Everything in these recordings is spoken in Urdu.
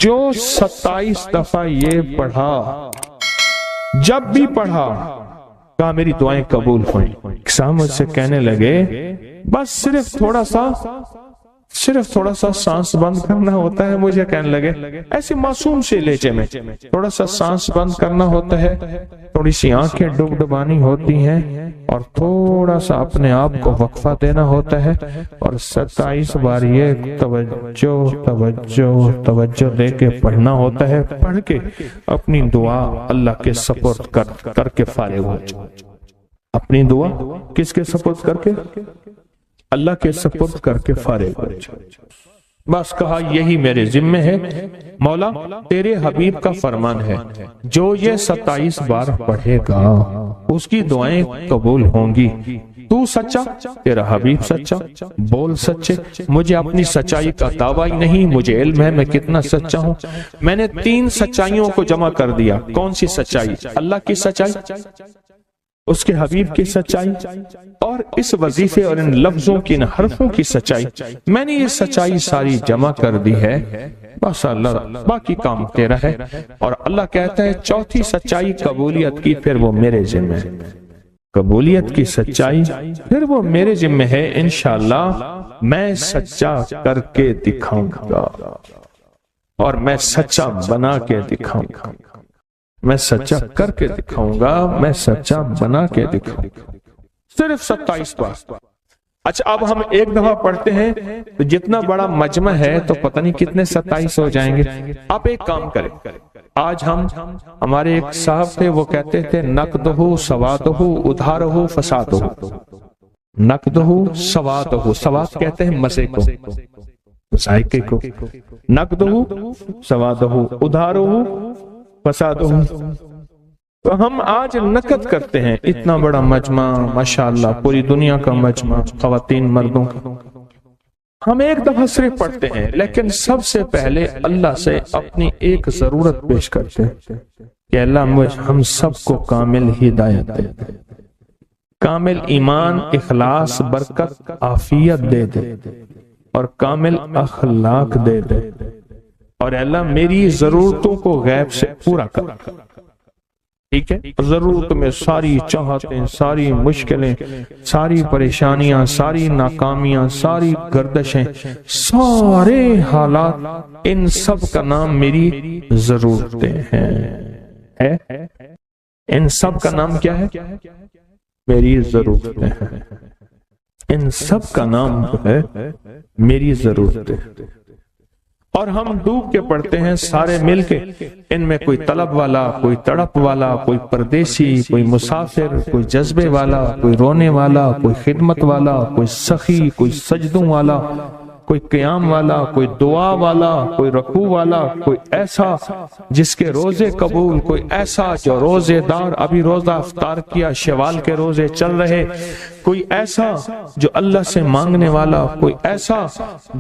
جو 27 دفعہ یہ پڑھا، جب بھی پڑھا کہا میری دعائیں قبول ہوئیں۔ صاحب مجھ سے کہنے لگے بس صرف تھوڑا سا سانس بند کرنا ہوتا ہے، مجھے کہنے لگے ایسے معصوم سے لہجے میں تھوڑا سا سانس بند کرنا ہوتا ہے، تھوڑی سی آنکھیں ڈبڈبانی ہوتی ہیں اور تھوڑا سا اپنے آپ کو وقفہ دینا ہوتا ہے، اور 27 بار یہ توجہ دے کے پڑھنا ہوتا ہے۔ پڑھ کے اپنی دعا اللہ کے سپرد کر کے فارغ ہو جائے۔ اپنی دعا کس کے سپرد کر کے؟ اللہ کے سپرد کر کے فارغ ہو جائے۔ بس کہا یہی میرے ذمہ ہے مولا، تیرے حبیب کا فرمان ہے جو یہ 27 بار پڑھے گا اس کی دعائیں قبول ہوں گی۔ تو سچا، تیرا حبیب سچا، بول سچے۔ مجھے اپنی سچائی کا دعویٰ ہی نہیں، مجھے علم ہے میں کتنا سچا ہوں۔ میں نے 3 سچائیوں کو جمع کر دیا۔ کون سی سچائی؟ اللہ کی سچائی، اس کے حبیب کی سچائی، اور اس وظیفے اور ان لفظوں کی، ان حرفوں کی سچائی۔ میں نے یہ سچائی ساری جمع کر دی ہے، بس اللہ باقی کام تیرا ہے۔ اور اللہ کہتا ہے چوتھی سچائی قبولیت کی، پھر وہ میرے ذمہ ہے۔ قبولیت کی سچائی پھر وہ میرے ذمہ ہے، انشاءاللہ میں سچا کر کے دکھاؤں گا، اور میں سچا بنا کے دکھاؤں گا، میں سچا کر کے دکھاؤں گا، میں سچا بنا کے دکھاؤں گا۔ صرف 27 بار۔ اچھا اب ہم ایک دفعہ پڑھتے ہیں تو جتنا بڑا مجمع ہے تو پتہ نہیں کتنے 27 ہو جائیں گے۔ آپ ایک کام کریں، آج ہمارے ایک صاحب تھے، وہ کہتے تھے نقدہو سوادہو ادھارہو فسادہو۔ نقدہو سوادہو، سواد کہتے ہیں مزے کو، ذائقے کو۔ نقدہو سوادہو ادھارہو فسادہو۔ تو ہم آج نقد کرتے ہیں اتنا بڑا مجمع، ماشاءاللہ پوری دنیا کا مجمع، خواتین مردوں کا۔ ہم ایک دفعہ صرف پڑھتے ہیں، لیکن سب سے پہلے اللہ سے اپنی ایک ضرورت پیش کرتے ہیں کہ اللہ ہم سب کو کامل ہدایت دے دے، کامل ایمان، اخلاص، برکت، عافیت دے دے، اور کامل اخلاق دے دے، اور اللہ میری ضرورتوں کو غیب سے پورا کر۔ ٹھیک ہے، ضرورت میں ساری چاہتیں، ساری مشکلیں، ساری پریشانیاں، ساری ناکامیاں، ساری گردشیں، سارے حالات، ان سب کا نام میری ضرورتیں ہیں۔ ان سب کا نام کیا ہے؟ میری ضرورتیں ہیں۔ ان سب کا نام جو ہے میری ضرورتیں۔ اور ہم ڈوب کے پڑھتے ہیں سارے مل کے، ان میں کوئی طلب والا، کوئی تڑپ والا، کوئی پردیسی، کوئی مسافر، کوئی جذبے والا، کوئی رونے والا، کوئی خدمت والا، کوئی سخی، کوئی سجدوں والا، کوئی قیام والا، کوئی دعا والا، کوئی رکوع والا، کوئی ایسا جس کے روزے قبول، کوئی ایسا جو روزے دار، ابھی روزہ افطار کیا، شوال کے روزے چل رہے، کوئی ایسا جو اللہ سے مانگنے والا، کوئی ایسا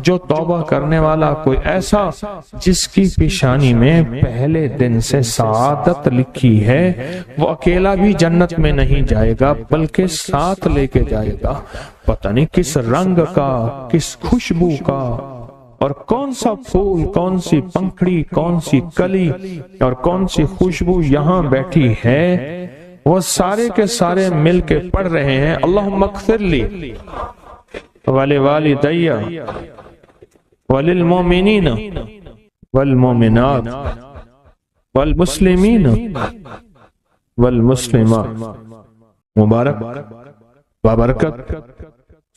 جو توبہ کرنے والا، کوئی ایسا جس کی پیشانی میں پہلے دن سے سعادت لکھی ہے، وہ اکیلا بھی جنت میں نہیں جائے گا بلکہ ساتھ لے کے جائے گا، پتہ نہیں کس رنگ کا، کس خوشبو کا، اور کون سا پھول، کون سی پنکھڑی، کون سی کلی اور کون سی خوشبو یہاں بیٹھی ہے، وہ سارے کے سارے مل کے پڑھ رہے ہیں اللہم اغفر لی ولوالدی وللمؤمنین والمؤمنات والمسلمین والمسلمات۔ مبارک، بابرکت،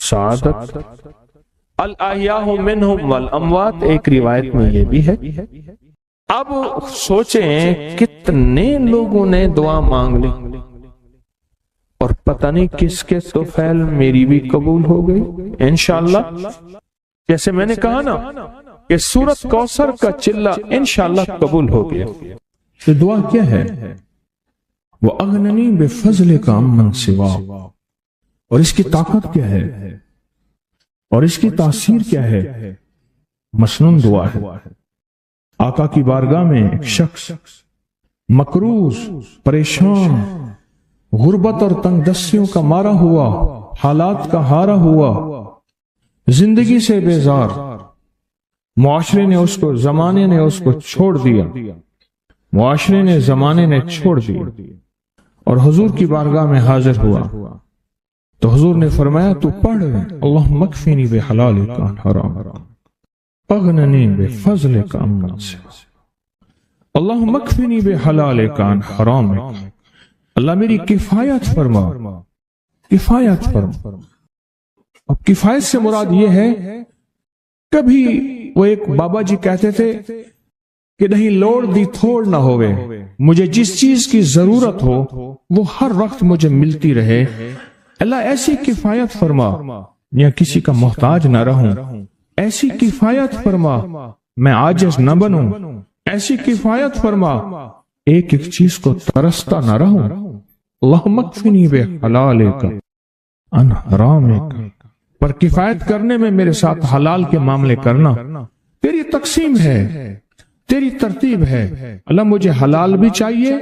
سعادت، الاحیاء منہم والاموات، ایک روایت میں یہ بھی ہے۔ اب سوچیں کتنے لوگوں نے دعا مانگ لی اور پتہ نہیں کس کے طفیل میری بھی قبول ہو گئی انشاءاللہ۔ جیسے میں نے کہا نا کہ سورۃ کوثر کا چلہ انشاءاللہ قبول ہو گیا۔ یہ دعا کیا ہے؟ وَأَغْنَنِي بِفَضْلِكَ عَمَّنْ سِوَاكَ، اور اس کی طاقت کیا ہے اور اس کی تاثیر کیا ہے؟ مسنون دعا ہے۔ آقا کی بارگاہ میں ایک شخص مقروض، پریشان، غربت اور تنگ دستیوں کا مارا ہوا، حالات کا ہارا ہوا، زندگی سے بیزار، معاشرے نے اس کو، زمانے نے اس کو چھوڑ دیا، معاشرے نے، زمانے نے چھوڑ دیا، اور حضور کی بارگاہ میں حاضر ہوا تو حضور نے فرمایا تو پڑھ اللہم اکفنی بحلالک عن حرام اغننی بفضلک عمن سواک، اللہم اکفنی بحلالک عن حرامک، اللہ میری کفایت فرما، کفایت فرما۔ اب کفایت سے مراد یہ ہے، کبھی وہ ایک بابا جی کہتے تھے کہ نہیں لوڑ دی تھوڑ نہ ہوئے، مجھے جس چیز کی ضرورت ہو وہ ہر وقت مجھے ملتی رہے، اللہ ایسی کفایت فرما، یا کسی کا محتاج نہ رہوں، ایسی کفایت فرما میں عاجز نہ بنوں، ایسی کفایت فرما ایک ایک چیز کو ترستا نہ رہوں، اللہم اکفنی بحلالک عن حرامک، پر کفایت کرنے میں میرے ساتھ حلال کے معاملے کرنا تیری تقسیم ہے، تیری ترتیب ہے، اللہ مجھے حلال بھی چاہیے،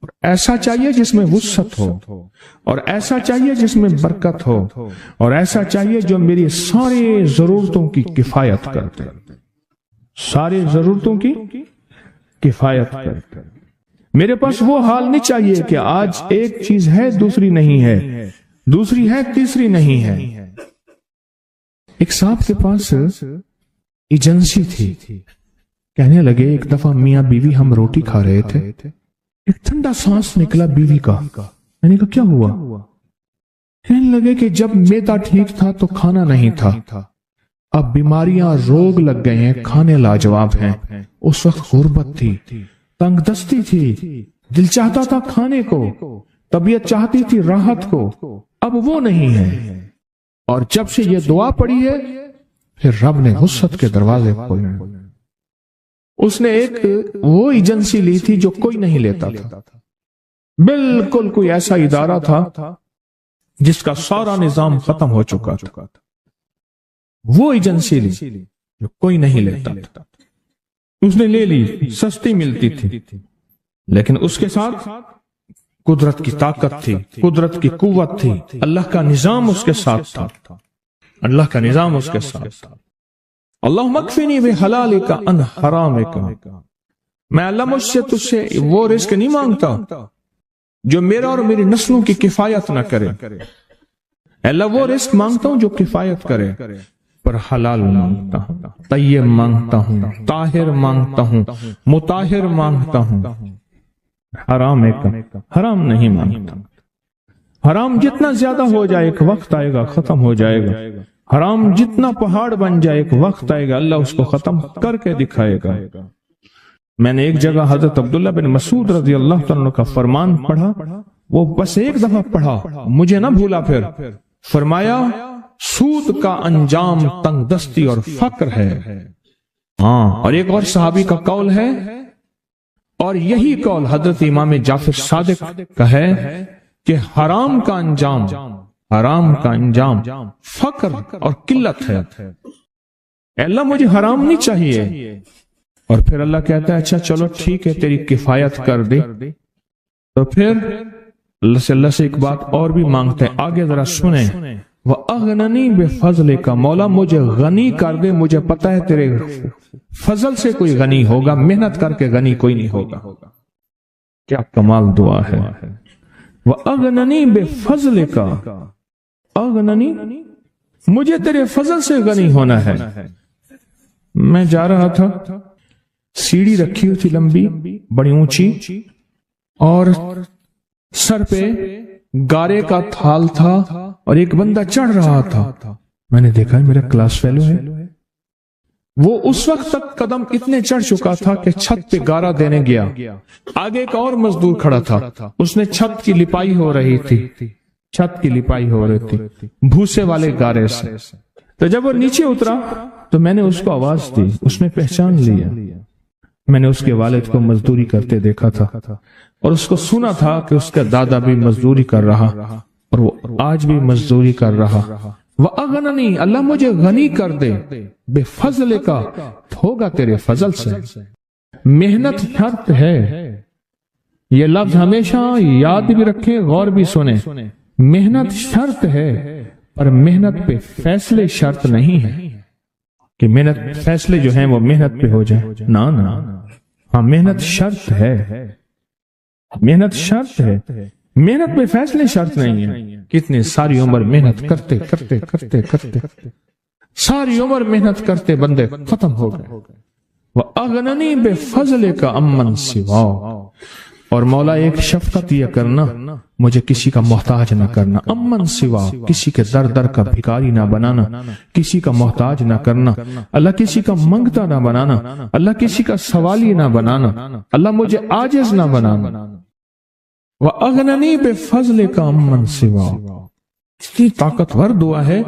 اور ایسا چاہیے جس میں وسعت ہو، اور ایسا چاہیے جس میں برکت ہو، اور ایسا چاہیے جو میری ساری ضرورتوں کی کفایت کرتے، ساری ضرورتوں کی کفایت کرتے۔ میرے پاس وہ حال نہیں چاہیے کہ آج ایک چیز ہے دوسری نہیں ہے، دوسری ہے تیسری نہیں ہے۔ ایک صاحب کے پاس ایجنسی تھی، کہنے لگے ایک دفعہ میاں بیوی ہم روٹی کھا رہے تھے، ایک ٹھنڈا سانس نکلا بیوی کا، میں نے کہا کیا ہوا؟ کہنے لگے کہ جب میدا ٹھیک تھا تو کھانا نہیں تھا، اب بیماریاں روگ لگ گئے ہیں، کھانے لاجواب ہیں، اس وقت غربت تھی، تنگ دستی تھی، دل چاہتا تھا کھانے کو، طبیعت چاہتی تھی راحت کو، اب وہ نہیں ہے، اور جب سے یہ دعا پڑی ہے پھر رب نے وسعت کے دروازے کھولے۔ اس نے ایک وہ ایجنسی لی تھی جو کوئی نہیں لیتا تھا، بالکل کوئی ایسا ادارہ تھا جس کا سارا نظام ختم ہو چکا تھا، وہ ایجنسی لی جو کوئی نہیں لیتا تھا، اس نے لے لی، سستی ملتی تھی، لیکن اس کے ساتھ قدرت کی طاقت تھی، قدرت کی قوت تھی، اللہ کا نظام اس کے ساتھ تھا، اللہ کا نظام اس کے ساتھ تھا۔ اللہم اکفنی بحلالک عن حرامک، میں اللہ مجھ سے تجھ سے وہ رزق نہیں مانگتا جو میرا اور میری نسلوں کی کفایت نہ کرے، اللہ وہ رزق مانگتا ہوں جو کفایت کرے، پر حلال مانگتا ہوں، طیب مانگتا ہوں، طاہر مانگتا ہوں، مطہر مانگتا ہوں، حرام حرام نہیں مانگتا۔ حرام جتنا زیادہ ہو جائے ایک وقت آئے گا ختم ہو جائے گا، حرام جتنا پہاڑ بن جائے ایک وقت آئے گا اللہ اس کو ختم کر کے دکھائے گا۔ میں نے ایک جگہ حضرت عبداللہ بن مسعود رضی اللہ تعالیٰ کا فرمان پڑھا، وہ بس ایک دفعہ پڑھا، مجھے نہ بھولا، پھر فرمایا سود کا انجام تنگ دستی اور فقر ہے۔ ہاں، اور ایک اور صحابی کا قول ہے، اور یہی قول حضرت امام جعفر صادق کا ہے کہ حرام کا انجام، حرام کا انجام فقر اور قلت ہے۔ اے اللہ مجھے حرام نہیں چاہیے، اور پھر اللہ کہتا ہے اچھا چلو ٹھیک ہے تیری کفایت کر دے، تو پھر اللہ سے ایک بات اور بھی مانگتے ہیں، آگے ذرا سنیں، وَأَغْنَنِي بِفَضْلِكَ، مولا مجھے غنی کر دے، مجھے پتہ ہے تیرے فضل سے کوئی غنی ہوگا، محنت کر کے غنی کوئی نہیں ہوگا۔ کیا کمال دعا ہے، وَأَغْنَنِي بِفَضْلِكَ، اغننی، مجھے تیرے فضل سے غنی ہونا ہے۔ میں جا رہا تھا، سیڑھی رکھی ہوئی تھی لمبی بڑی اونچی، اور سر پہ گارے کا تھال تھا اور ایک بندہ چڑھ رہا تھا، میں نے دیکھا میرا کلاس فیلو ہے، وہ اس وقت تک قدم اتنے چڑھ چکا تھا کہ چھت پہ گارا دینے گیا، آگے ایک اور مزدور کھڑا تھا، اس نے چھت کی لپائی ہو رہی تھی، چھت کی لپائی ہو رہی تھی بھوسے والے گارے سے، تو جب وہ نیچے اترا تو میں نے اس کو آواز دی، اس نے پہچان لیا، میں نے اس کے والد کو مزدوری کرتے دیکھا تھا، اور اس کو سنا تھا کہ اس کا دادا بھی مزدوری کر رہا اور وہ آج بھی مزدوری کر رہا۔ وَأَغْنَنِي، اللہ مجھے غنی کر دے، بِفَضْلِكَ، ہوگا تیرے فضل سے۔ محنت شرط ہے، یہ لفظ ہمیشہ یاد بھی رکھیں، غور بھی سنیں، محنت شرط ہے پر محنت پہ فیصلے شرط نہیں ہے۔ کہ محنت فیصلے جو ہیں وہ محنت پہ ہو جائے، نہ ہاں محنت شرط ہے، محنت شرط ہے، محنت میں فیصلے شرط نہیں ہے۔ کتنے ساری عمر محنت کرتے کرتے کرتے کرتے ساری عمر محنت کرتے بندے ختم ہو گئے۔ وَأَغْنَنِي بِفَضْلِكَ عَمَّنْ سِوَاكَ، اور مولا ایک شفقت یہ کرنا، مجھے کسی کا محتاج نہ کرنا، امن سوا، کسی کے در در کا بھکاری نہ بنانا، کسی کا محتاج نہ کرنا، اللہ کسی کا منگتا نہ بنانا، اللہ کسی کا سوالی نہ بنانا، اللہ مجھے عاجز نہ بنانا۔ وَأَغْنَنِي بِفَضْلِكَ عَمَّنْ سِوَاكَ، اتنی طاقتور دعا ہے،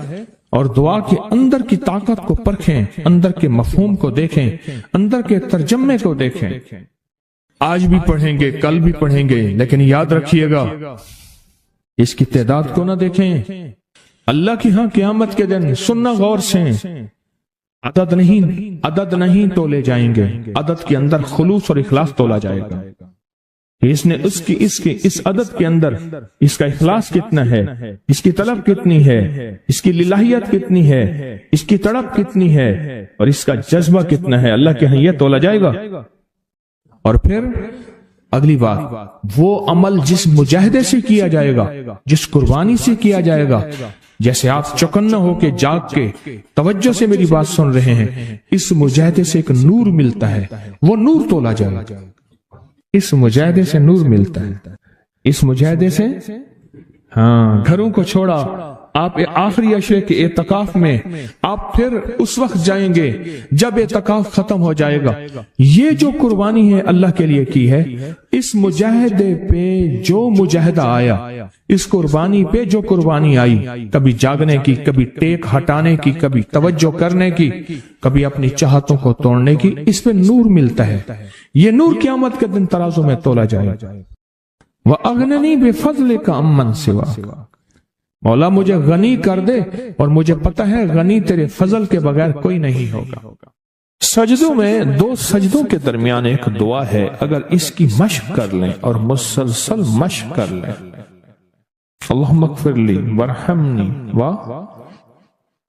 اور دعا کے اندر کی طاقت کو پرکھیں، اندر کے مفہوم کو دیکھیں، اندر کے ترجمے کو دیکھیں۔ آج بھی پڑھیں گے، کل بھی پڑھیں گے، لیکن یاد رکھیے گا اس کی تعداد کو نہ دیکھیں۔ اللہ کی ہاں قیامت کے دن سننا غور سے، عدد نہیں تولے جائیں گے، عدد کے اندر خلوص اور اخلاص تولا جائے گا۔ اس نے اس عدد کے اندر اس کا اخلاص کتنا ہے، اس کی طلب کتنی ہے، اس کی للہیت کتنی ہے، اس کی تڑپ کتنی ہے، اور اس کا جذبہ کتنا ہے، اللہ کے ہاں یہ تولا جائے گا۔ اور پھر اگلی بات، وہ عمل جس مجاہدے سے کیا جائے گا، جس قربانی سے کیا جائے گا، جیسے آپ چوکنا ہو کے جاگ کے توجہ سے میری بات سن رہے ہیں، اس مجاہدے سے ایک نور ملتا ہے، وہ نور تولا جائے گا۔ اس مجاہدے سے نور ملتا ہے، اس مجاہدے سے ہاں گھروں کو چھوڑا، آپ آخری عشرے کے اعتکاف میں آپ پھر اس وقت جائیں گے جب اعتکاف ختم ہو جائے گا۔ یہ جو قربانی ہے اللہ کے لیے کی ہے، اس مجاہدے پہ جو مجاہدہ آیا، اس قربانی پہ جو قربانی آئی، کبھی جاگنے کی، کبھی ٹیک ہٹانے کی، کبھی توجہ کرنے کی، کبھی اپنی چاہتوں کو توڑنے کی، اس پہ نور ملتا ہے۔ یہ نور قیامت کے دن ترازو میں تولا جائے۔ وَأَغْنَنِي بِفَضْلِكَ عَمَّنْ سِوَاكَ، مولا مجھے غنی کر دے، اور مجھے پتا ہے غنی تیرے فضل کے بغیر کوئی نہیں ہوگا۔ سجدوں میں دو سجدوں کے درمیان ایک دعا ہے، اگر اس کی مشق کر لیں اور مسلسل مشق کر لیں، اللہم اغفر لی وارحمنی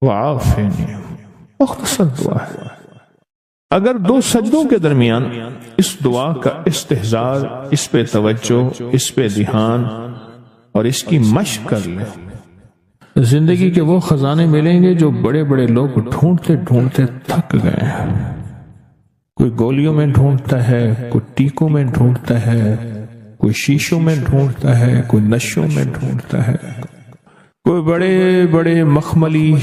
وعافنی، مختصر دعا ہے۔ اگر دو سجدوں کے درمیان اس دعا کا استحضار، اس پہ توجہ، اس پہ دھیان اور اس کی مشق کر لیں، زندگی کے وہ خزانے ملیں گے جو بڑے بڑے لوگ ڈھونڈتے ڈھونڈتے تھک گئے ہیں۔ کوئی گولیوں میں ڈھونڈتا ہے، کوئی ٹیکوں میں ڈھونڈتا ہے، کوئی شیشوں میں ڈھونڈتا ہے، کوئی نشوں میں ڈھونڈتا ہے، کوئی بڑے بڑے مخملی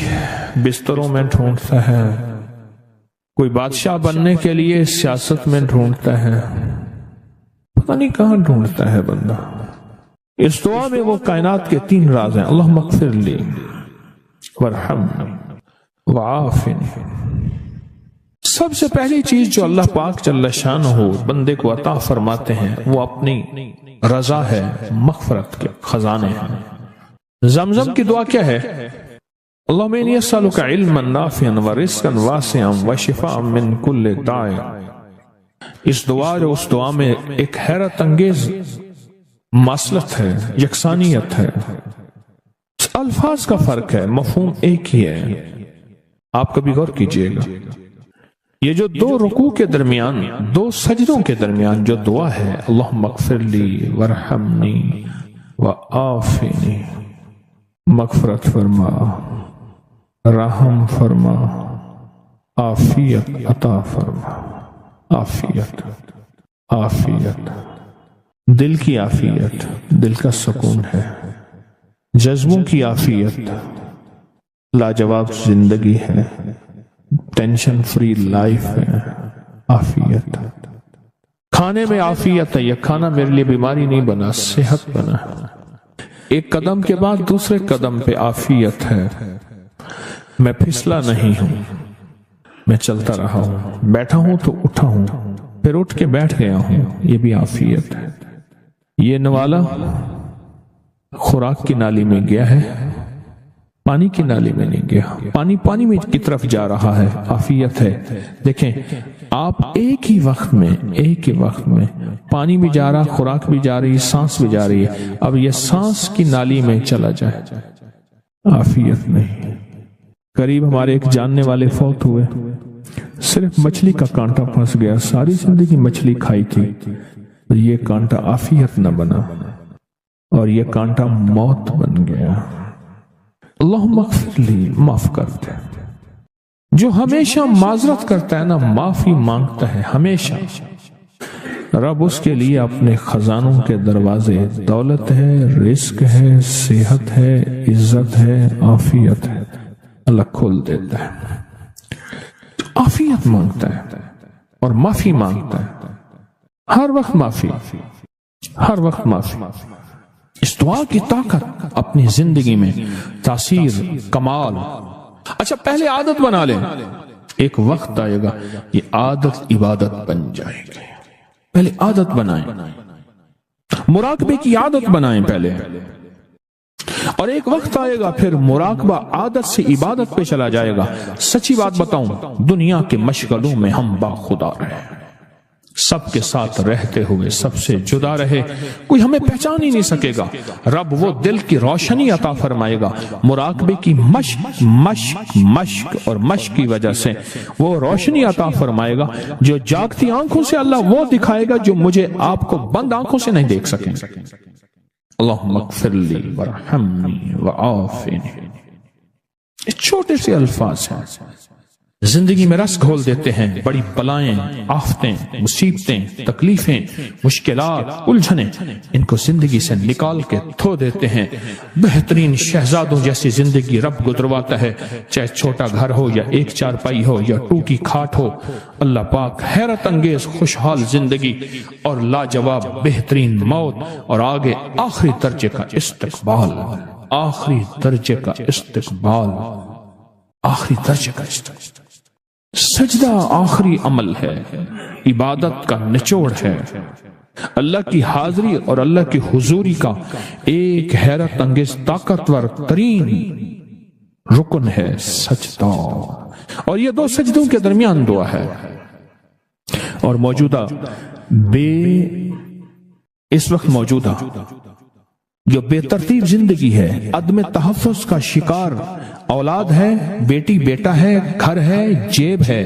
بستروں میں ڈھونڈتا ہے، کوئی بادشاہ بننے کے لیے سیاست میں ڈھونڈتا ہے، پتہ نہیں کہاں ڈھونڈتا ہے بندہ۔ اس دعا میں وہ کائنات کے تین راز ہیں، اللہم اغفر لی وارحمنی وعافنی۔ سب سے پہلی چیز جو اللہ پاک جل شانہ بندے کو عطا فرماتے ہیں وہ اپنی رضا ہے، مغفرت کے خزانے ہیں۔ زمزم کی دعا کیا ہے؟ اللہم انی اسألک علما نافعا ورزقا واسعا وشفاء من کل داء۔ اس دعا جو اس دعا میں ایک حیرت انگیز ماصلت ہے، یکسانیت ہے، الفاظ کا فرق ہے، مفہوم ایک ہی ہے۔ آپ کبھی غور کیجئے گا، یہ جو دو رکوع کے درمیان، دو سجدوں کے درمیان جو دعا ہے، اللہم اغفر لی وارحمنی وعافنی، مغفرت فرما، رحم فرما، عافیت عطا فرما، عافیت عافیت، دل کی عافیت، دل کا سکون ہے، جذبوں کی عافیت، لاجواب زندگی ہے، ٹینشن فری لائف ہے، عافیت۔ کھانے میں عافیت ہے، یہ کھانا میرے لیے بیماری نہیں بنا، صحت بنا۔ ایک قدم کے بعد دوسرے قدم پہ عافیت ہے، میں پھسلا نہیں ہوں، میں چلتا رہا ہوں، بیٹھا ہوں تو اٹھا ہوں، پھر اٹھ کے بیٹھ گیا ہوں، یہ بھی عافیت ہے۔ یہ نوالا خوراک کی نالی میں گیا ہے، پانی کی نالی میں نہیں گیا، پانی میں کی طرف جا رہا ہے، عافیت ہے۔ دیکھیں آپ ایک ہی وقت میں پانی بھی جا رہا، خوراک بھی جا رہی، سانس بھی جا رہی ہے، اب یہ سانس کی نالی میں چلا جائے، عافیت نہیں۔ قریب ہمارے ایک جاننے والے فوت ہوئے، صرف مچھلی کا کانٹا پھنس گیا، ساری زندگی مچھلی کھائی تھی، یہ کانٹا عافیت نہ بنا اور یہ کانٹا موت بن گیا۔ اللہم اغفر لی، معاف کر دے۔ جو ہمیشہ معذرت کرتا ہے نا، معافی مانگتا ہے ہمیشہ، رب اس کے لیے اپنے خزانوں کے دروازے، دولت ہے، رزق ہے، صحت ہے، عزت ہے، عافیت ہے، اللہ کھول دیتا ہے۔ عافیت مانگتا ہے اور معافی مانگتا ہے، ہر وقت معافی، ہر وقت معافی۔ اس دعا کی طاقت اپنی زندگی میں تاثیر، کمال۔ اچھا پہلے عادت بنا لیں، ایک وقت آئے گا یہ عادت عبادت بن جائے گی۔ پہلے عادت بنائیں، مراقبے کی عادت بنائیں پہلے، اور ایک وقت آئے گا پھر مراقبہ عادت سے عبادت پہ چلا جائے گا۔ سچی بات بتاؤں، دنیا کے مشغلوں میں ہم باخدا رہے، سب کے ساتھ رہتے ہوئے سب سے جدا رہے، کوئی ہمیں پہچان ہی نہیں سکے گا۔ رب وہ دل کی روشنی عطا فرمائے گا، مراقبے کی مشق مشق مشق اور مشق کی وجہ سے وہ روشنی عطا فرمائے گا جو جاگتی آنکھوں سے اللہ وہ دکھائے گا جو مجھے آپ کو بند آنکھوں سے نہیں دیکھ سکیں۔ اللہم اغفر لی ورحمنی وعافنی، یہ چھوٹے سے الفاظ ہیں، زندگی میں رس گھول دیتے ہیں۔ بڑی بلائیں، آفتیں، مصیبتیں، تکلیفیں، مشکلات، الجھنیں، ان کو زندگی سے نکال کے دھو دیتے ہیں۔ بہترین شہزادوں جیسی زندگی رب گزرواتا ہے، چاہے چھوٹا گھر ہو یا ایک چارپائی ہو یا ٹوٹی کھاٹ ہو۔ اللہ پاک حیرت انگیز خوشحال زندگی اور لاجواب بہترین موت، اور آگے آخری درجے کا استقبال، آخری درجے کا استقبال، آخری درجے کا استقبال۔ سجدہ آخری عمل ہے، عبادت کا نچوڑ ہے، اللہ کی حاضری اور اللہ کی حضوری کا ایک حیرت انگیز طاقتور ترین رکن ہے سجدہ، اور یہ دو سجدوں کے درمیان دعا ہے۔ اور موجودہ اس وقت موجودہ جو بے ترتیب زندگی ہے، عدم تحفظ کا شکار اولاد ہے، بیٹی بیٹا ہے، گھر ہے، جیب ہے،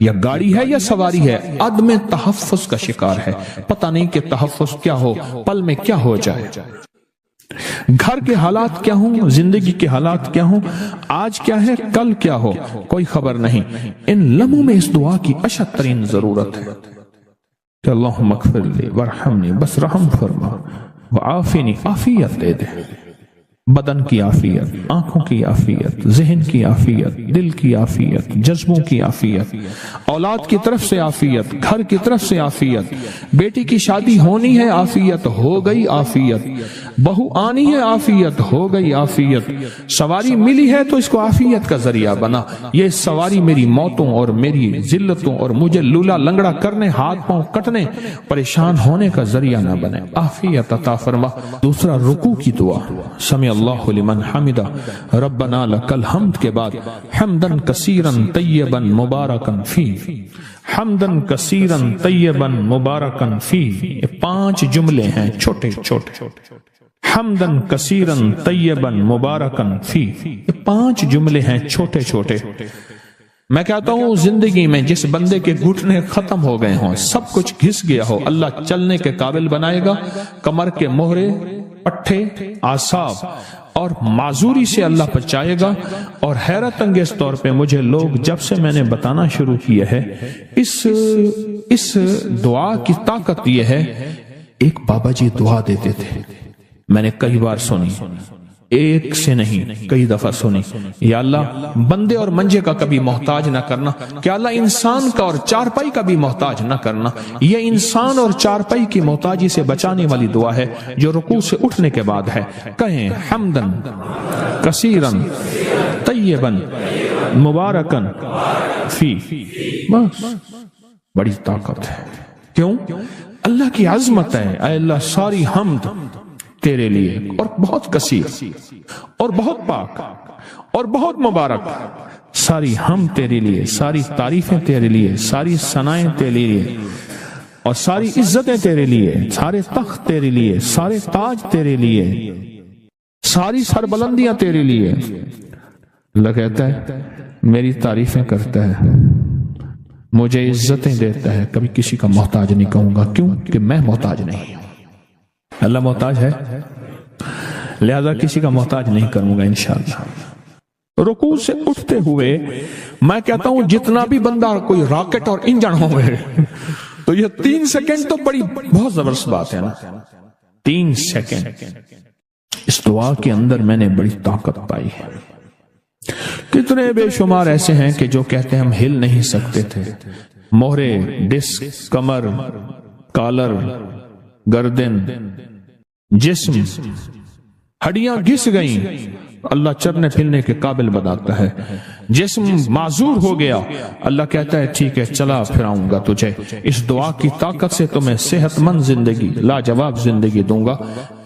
یا گاڑی ہے یا سواری ہے، عدم تحفظ کا شکار ہے، پتہ نہیں کہ تحفظ کیا ہو، پل میں کیا ہو جائے، گھر کے حالات کیا ہوں، زندگی کے حالات کیا ہوں، آج کیا ہے، کل کیا ہو، کوئی خبر نہیں۔ ان لمحوں میں اس دعا کی اشد ترین ضرورت ہے کہ اللہم اغفر لی ورحمنی، بس رحم فرما، وعافنی، عافیت دے دے، بدن کی عافیت، آنکھوں کی عافیت، ذہن کی عافیت، دل کی عافیت، جذبوں کی عافیت، اولاد کی طرف سے عافیت، گھر کی طرف سے عافیت، بیٹی کی شادی ہونی ہے، عافیت ہو گئی، عافیت بہو آنی ہے، عافیت ہو گئی، عافیت سواری ملی ہے تو اس کو عافیت کا ذریعہ بنا، یہ سواری میری موتوں اور میری ذلتوں اور مجھے لولا لنگڑا کرنے، ہاتھ پاؤں کٹنے، پریشان ہونے کا ذریعہ نہ بنے، عافیت عطا فرما۔ دوسرا رکوع کی دعا، سمع اللہ لمن حمدہ، ربنا لک الحمد کے بعد حمدن کثیرن طیبن مبارکن فی، حمدن کثیرن طیبن مبارکن فی، یہ 5 جملے ہیں چھوٹے چھوٹے، حمدن کثیرن طیبن مبارکن فی، یہ 5 جملے ہیں چھوٹے چھوٹے۔ میں کہتا ہوں زندگی میں جس بندے کے گھٹنے ختم ہو گئے ہوں، سب کچھ گھس گیا ہو، اللہ چلنے کے قابل بنائے گا، کمر کے مہرے، پٹھے، اعصاب اور معذوری سے اللہ بچائے گا۔ اور حیرت انگیز طور پہ مجھے لوگ جب سے میں نے بتانا شروع کیا ہے اس دعا کی طاقت یہ ہے، ایک بابا جی دعا دیتے تھے، میں نے کئی بار سنی، ایک سے نہیں کئی دفعہ سنی، یا اللہ بندے اور منجے کا کبھی محتاج نہ کرنا، کہ اللہ انسان کا اور چارپائی کا بھی محتاج نہ کرنا، یہ انسان اور چارپائی کی محتاجی سے بچانے والی دعا ہے جو رکوع سے اٹھنے کے بعد ہے۔ کہیں حمدن کثیرن طیبن مبارکن فی، بس بڑی طاقت ہے۔ کیوں؟ اللہ کی عظمت ہے، اے اللہ ساری حمد تیرے لیے، اور بہت کثیر اور بہت پاک اور بہت مبارک، ساری ہم تیرے لیے، ساری تعریفیں تیرے لیے، ساری ثنائیں تیرے لیے، اور ساری عزتیں تیرے لیے، سارے تخت تیرے لیے، سارے تاج تیرے لیے، ساری سربلندیاں تیرے لیے، اللہ کہتا ہے میری تعریفیں کرتا ہے، مجھے عزتیں دیتا ہے، کبھی کسی کا محتاج نہیں کہوں گا، کیوں کہ میں محتاج نہیں ہوں۔ اللہ محتاج ہے، لہذا کسی کا محتاج نہیں کروں گا انشاءاللہ۔ رکوع سے اٹھتے ہوئے میں کہتا ہوں جتنا بھی بندہ کوئی راکٹ اور انجن ہوئے تو یہ 3 سیکنڈ تو بہت زبردست بات ہے نا، 3 سیکنڈ اس دعا کے اندر میں نے بڑی طاقت پائی ہے۔ کتنے بے شمار ایسے ہیں کہ جو کہتے ہیں ہم ہل نہیں سکتے تھے، مہرے، ڈسک، کمر، کالر، گردن، جسم، ہڈیاں گھس گئیں، اللہ چلنے پھرنے کے قابل بناتا ہے۔ جسم معذور ہو گیا، اللہ کہتا ہے ٹھیک ہے چلا پھراؤں گا تجھے، اس دعا کی طاقت سے تمہیں صحت مند زندگی، لاجواب زندگی دوں گا۔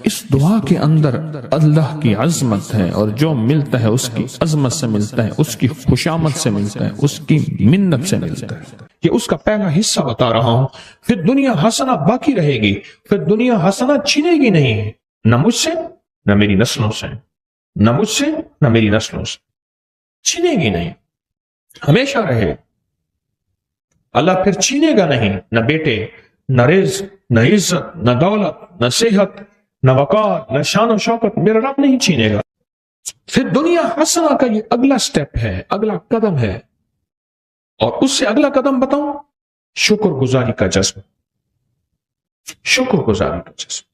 اس دعا کے اندر اللہ کی عظمت ہے، اور جو ملتا ہے اس کی عظمت سے ملتا ہے، اس کی خوشامد سے ملتا ہے، اس کی منت سے ملتا ہے۔ یہ اس کا پہلا حصہ بتا رہا ہوں۔ پھر دنیا حسنہ باقی رہے گی، پھر دنیا حسنہ چھینے گی نہیں، نہ مجھ سے نہ میری نسلوں سے، نہ مجھ سے نہ میری نسلوں سے، چھینے گی نہیں، ہمیشہ رہے۔ اللہ پھر چھینے گا نہیں، نہ بیٹے، نہ رزق، نہ عزت، نہ دولت، نہ صحت، نہ وقار، نہ شان و شوکت، میرا رب نہیں چھینے گا۔ پھر دنیا حسنہ کا یہ اگلا سٹیپ ہے، اگلا قدم ہے، اور اس سے اگلا قدم بتاؤں، شکر گزاری کا جذبہ، شکر گزاری کا جذبہ۔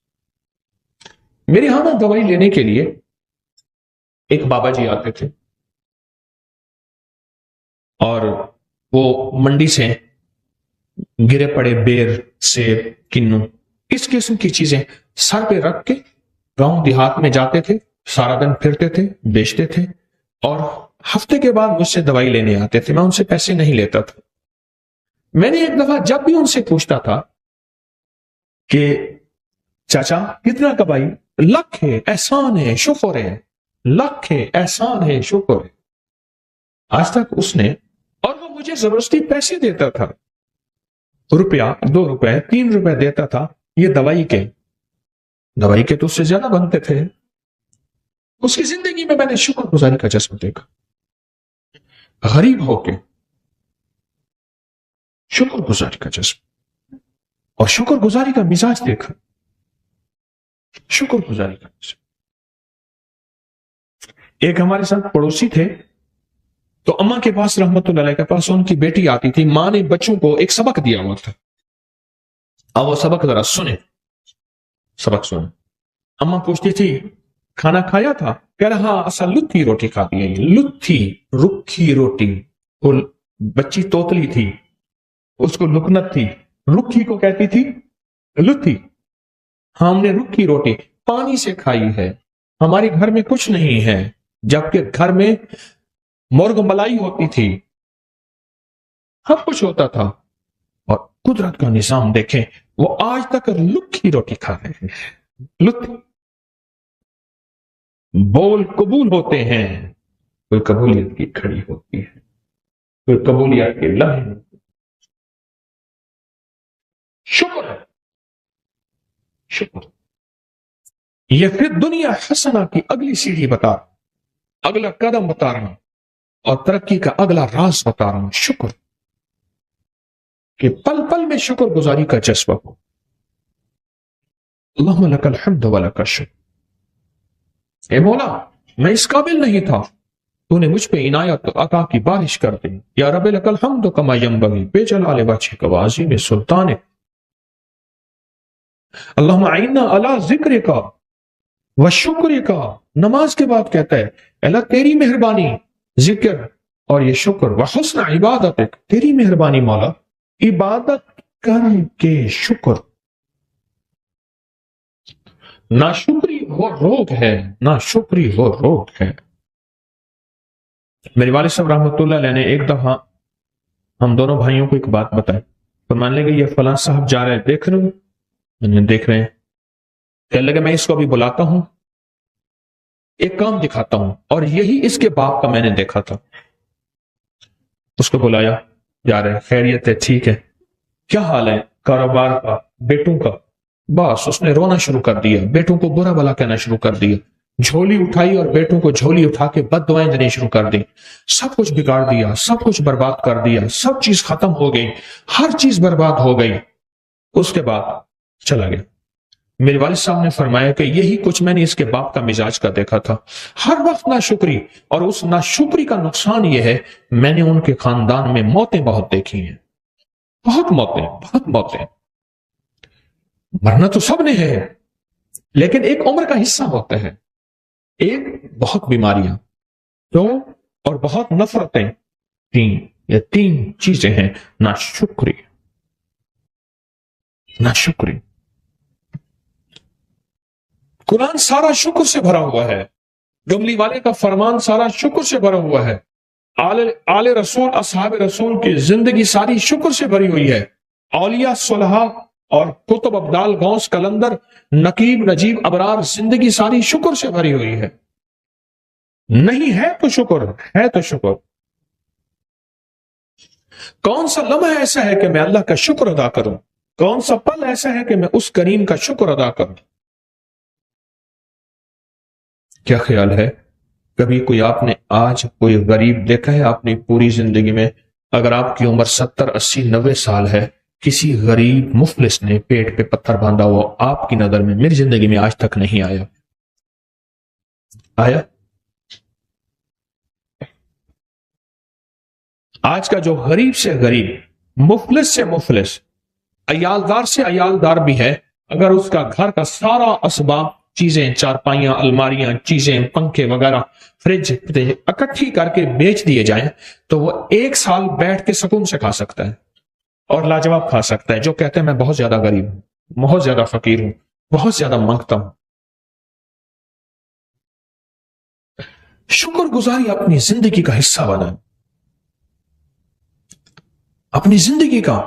میرے ہاں نا دوائی لینے کے لیے ایک بابا جی آتے تھے، اور وہ منڈی سے گرے پڑے بیر، سیب، کنو، اس قسم کی چیزیں سر پہ رکھ کے گاؤں دیہات میں جاتے تھے، سارا دن پھرتے تھے، بیچتے تھے، اور ہفتے کے بعد مجھ سے دوائی لینے آتے تھے۔ میں ان سے پیسے نہیں لیتا تھا۔ میں نے ایک دفعہ جب بھی ان سے پوچھتا تھا کہ چاچا کتنا کا بھائی، لکھ ہے، احسان ہے، شکر ہے، لکھ ہے، احسان ہے، شکر ہے، آج تک اس نے، اور وہ مجھے زبردستی پیسے دیتا تھا، روپیہ، 2 روپے، 3 روپے دیتا تھا، یہ دوائی کے تو اس سے زیادہ بنتے تھے۔ اس کی زندگی میں نے شکر گزاری کا جذبہ دیکھا، غریب ہو کے شکر گزاری کا جذبہ، اور شکر گزاری کا مزاج دیکھا، شکر گزاری کا مزاج۔ ایک ہمارے ساتھ پڑوسی تھے، تو اماں کے پاس رحمت اللہ علیہ کے پاس ان کی بیٹی آتی تھی، ماں نے بچوں کو ایک سبق دیا ہوا تھا، اب وہ سبق ذرا سنیں، سبق سنیں۔ اماں پوچھتی تھی کھانا کھایا تھا؟ کہہ رہا ہاں اصل لتھی روٹی کھاتی ہے، لتھی، رکھی روٹی۔ وہ بچی توتلی تھی، اس کو لکنت تھی، رکھی کو کہتی تھی لتھی۔ ہم نے رکھی روٹی پانی سے کھائی ہے، ہمارے گھر میں کچھ نہیں ہے، جبکہ گھر میں مرغ ملائی ہوتی تھی، سب کچھ ہوتا تھا، اور قدرت کا نظام دیکھیں، وہ آج تک لکھی روٹی کھا رہے ہیں، لتھی۔ بول قبول ہوتے ہیں، کوئی قبولیت کی کھڑی ہوتی ہے، کوئی قبولیت کے لمحے۔ شکر ہے، شکر۔ یہ پھر دنیا حسنہ کی اگلی سیڑھی بتا، اگلا قدم بتا رہا ہوں، اور ترقی کا اگلا راز بتا رہا ہوں، شکر، کہ پل پل میں شکر گزاری کا جذبہ ہو۔ اللہم لک الحمد ولک الشکر۔ اے مولا، میں اس قابل نہیں تھا، تو نے مجھ پہ عنایت عطا کی بارش کر دی، یا رب لک الحمد کما ینبغی بجلال وجہک وعظیم سلطانک۔ اللہم اعنا علی ذکرک وشکرک۔ نماز کے بعد کہتا ہے اللہ تیری مہربانی، ذکر اور یہ شکر، وحسن عبادتک، تیری مہربانی مولا، عبادت کر کے شکر۔ ناشکری وہ روگ ہے، ناشکری وہ روگ ہے۔ میرے والد صاحب رحمۃ اللہ علیہ نے ایک دفعہ ہم دونوں بھائیوں کو ایک بات بتائی، فرمانے لگے یہ فلاں صاحب جا رہے ہیں، دیکھ رہے ہو؟ میں نے دیکھ رہے ہیں۔ کہنے لگے میں اس کو ابھی بلاتا ہوں، ایک کام دکھاتا ہوں، اور یہی اس کے باپ کا میں نے دیکھا تھا۔ اس کو بلایا، جا رہے ہیں، خیریت ہے، ٹھیک ہے، کیا حال ہے؟ کاروبار کا، بیٹوں کا۔ بس اس نے رونا شروع کر دیا، بیٹوں کو برا بھلا کہنا شروع کر دیا، جھولی اٹھائی اور بیٹوں کو جھولی اٹھا کے بد دعائیں دینی شروع کر دی، سب کچھ بگاڑ دیا، سب کچھ برباد کر دیا، سب چیز ختم ہو گئی، ہر چیز برباد ہو گئی۔ اس کے بعد چلا گیا۔ میرے والد صاحب نے فرمایا کہ یہی کچھ میں نے اس کے باپ کا مزاج کا دیکھا تھا، ہر وقت ناشکری، اور اس ناشکری کا نقصان یہ ہے میں نے ان کے خاندان میں موتیں بہت دیکھی ہیں، بہت موتیں۔ مرنا تو سب نے ہے، لیکن ایک عمر کا حصہ ہوتا ہے، ایک بہت بیماریاں، دو اور بہت نفرتیں، تین چیزیں ہیں، ناشکری۔ قرآن سارا شکر سے بھرا ہوا ہے، ڈملی والے کا فرمان سارا شکر سے بھرا ہوا ہے، آل رسول اصحاب رسول کی زندگی ساری شکر سے بھری ہوئی ہے، اولیاء صلحاء اور کتب ابدال غوث کلندر نقیب نجیب ابرار زندگی ساری شکر سے بھری ہوئی ہے۔ نہیں ہے تو شکر، ہے تو شکر۔ کون سا لمحہ ایسا ہے کہ میں اللہ کا شکر ادا کروں؟ کون سا پل ایسا ہے کہ میں اس کریم کا شکر ادا کروں؟ کیا خیال ہے، کبھی کوئی آپ نے آج کوئی غریب دیکھا ہے اپنی پوری زندگی میں؟ اگر آپ کی عمر 70 80 90 سال ہے، کسی غریب مفلس نے پیٹ پہ پتھر باندھا ہوا آپ کی نظر میں میری زندگی میں آج تک نہیں آیا؟ آج کا جو غریب سے غریب، مفلس سے مفلس، عیالدار سے عیالدار بھی ہے، اگر اس کا گھر کا سارا اسباب، چیزیں، چارپائیاں، الماریاں، چیزیں، پنکھے وغیرہ، فریج اکٹھی کر کے بیچ دیے جائیں تو وہ 1 سال بیٹھ کے سکون سے کھا سکتا ہے اور لاجواب کھا سکتا ہے۔ جو کہتے ہیں میں بہت زیادہ غریب ہوں، بہت زیادہ فقیر ہوں، بہت زیادہ مانگتا ہوں۔ شکر گزاری اپنی زندگی کا حصہ بنائیں، اپنی زندگی کا۔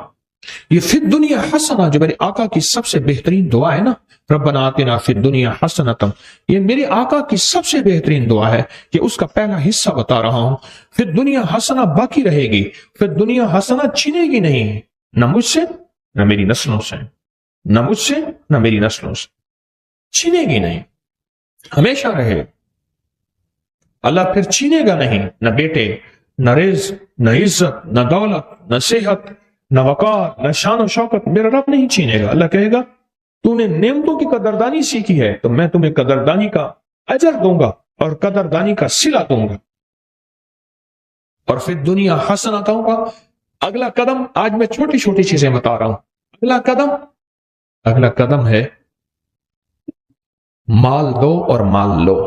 یہ فی الدنیا حسنہ جو میرے آقا کی سب سے بہترین دعا ہے نا، ربنا آتنا فی الدنیا حسنۃ، یہ میرے آقا کی سب سے بہترین دعا ہے کہ اس کا پہلا حصہ بتا رہا ہوں۔ فی الدنیا حسنہ باقی رہے گی، فی الدنیا حسنہ چھینے گی نہیں، نہ مجھ سے نہ میری نسلوں سے، نہ مجھ سے نہ میری نسلوں سے، چھینے گی نہیں، ہمیشہ رہے۔ اللہ پھر چھینے گا نہیں، نہ بیٹے، نہ رزق، نہ عزت، نہ دولت، نہ صحت، نہ وقار، نہ شان و شوکت، میرا رب نہیں چھینے گا۔ اللہ کہے گا تو نے نعمتوں کی قدردانی سیکھی ہے تو میں تمہیں قدردانی کا اجر دوں گا اور قدردانی کا صلہ دوں گا، اور پھر دنیا حسنہ کہوں گا۔ اگلا قدم، آج میں چھوٹی چھوٹی چیزیں بتا رہا ہوں، اگلا قدم ہے مال دو اور مال لو۔